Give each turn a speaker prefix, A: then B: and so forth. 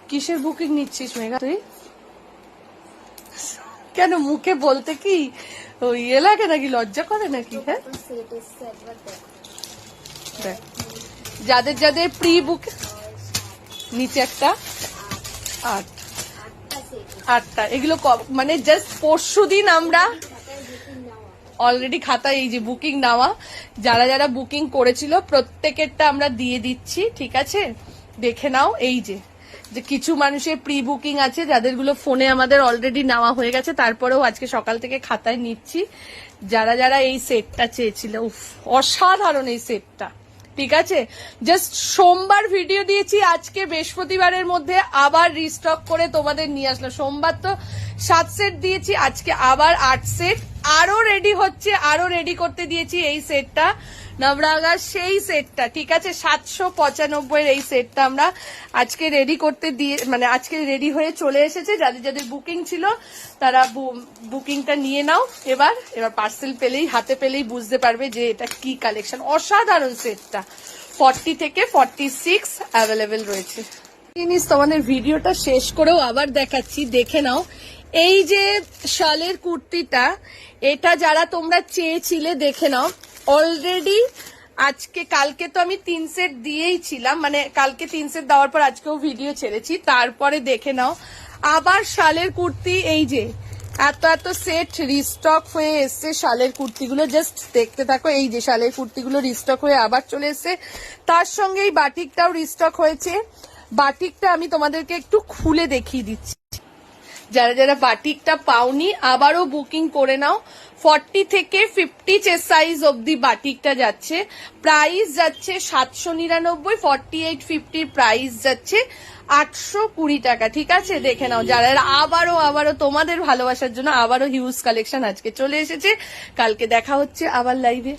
A: কিসের বুকিং নিচ্ছিস মেঘা তুই? কেন মুখে বলতে কি ওই ইয়ে লাগে নাকি, লজ্জা করে নাকি? হ্যাঁ দেখ, যাদের যাদের প্রি বুক নিচে একটা 8টা এগুলো মানে জাস্ট পরশুদিন আমরা অলরেডি খাতায় এই যে বুকিং নেওয়া, যারা যারা বুকিং করেছিল প্রত্যেকেরটা আমরা দিয়ে দিচ্ছি, ঠিক আছে? দেখে নাও। এই যে কিছু মানুষের প্রি বুকিং আছে যাদেরগুলো ফোনে আমাদের অলরেডি নেওয়া হয়ে গেছে, তারপরেও আজকে সকাল থেকে খাতায় নিচ্ছি যারা যারা এই সেটটা চেয়েছিল। উফ, অসাধারণ এই সেটটা, ঠিক আছে? জাস্ট সোমবার ভিডিও দিয়েছি, আজকে বৃহস্পতিবারের মধ্যে আবার রিস্টক করে তোমাদের নিয়ে আসলো। সোমবার তো 7 সেট দিয়েছি, আজকে আবার 8 সেট আরো রেডি হচ্ছে, আরো রেডি করতে দিয়েছি এই সেটটা নবরাগার সেই সেটটা, ঠিক আছে? 795 এই সেটটা আমরা আজকে রেডি করতে দিয়ে, মানে আজকে রেডি হয়ে চলে এসেছে। যাদের যাদের বুকিং ছিল তারা বুকিংটা নিয়ে নাও। এবার পার্সেল পেলেই, হাতে পেলেই বুঝতে পারবে যে এটা কি কালেকশন। অসাধারণ সেটটা 40 থেকে 46 অ্যাভেলেবেল রয়েছে। জিনিস তোমাদের ভিডিওটা শেষ করেও আবার দেখাচ্ছি, দেখে নাও। এই যে শালের কুর্তিটা, এটা যারা তোমরা চেয়েছিলে দেখে নাও। অলরেডি আজকে, কালকে তো আমি 3 সেট দিয়েই ছিলাম, মানে কালকে 3 সেট দেওয়ার পর আজকেও ভিডিও ছেড়েছি। তারপরে দেখে নাও আবার শালের কুর্তি, এই যে এত এত সেট রিস্টক হয়ে এসছে শালের কুর্তিগুলো, জাস্ট দেখতে থাকো। এই যে শালের কুর্তিগুলো রিস্টক হয়ে আবার চলে এসছে, তার সঙ্গে এই বাটিকটাও রিস্টক হয়েছে। বাটিকটা আমি তোমাদেরকে একটু খুলে দেখিয়ে দিচ্ছি। যারা যারা বাটিকটা পাওনি আবারও বুকিং করে নাও। 40 থেকে 50 চেস্ট সাইজ অব্দি বাটিকটা যাচ্ছে, প্রাইস যাচ্ছে 799, 48-50 প্রাইস যাচ্ছে 820 টাকা, ঠিক আছে? দেখে নাও। যারা আবারও তোমাদের ভালোবাসার জন্য আবারও হিউজ কালেকশন আজকে চলে এসেছে। কালকে দেখা হচ্ছে আবার লাইভে।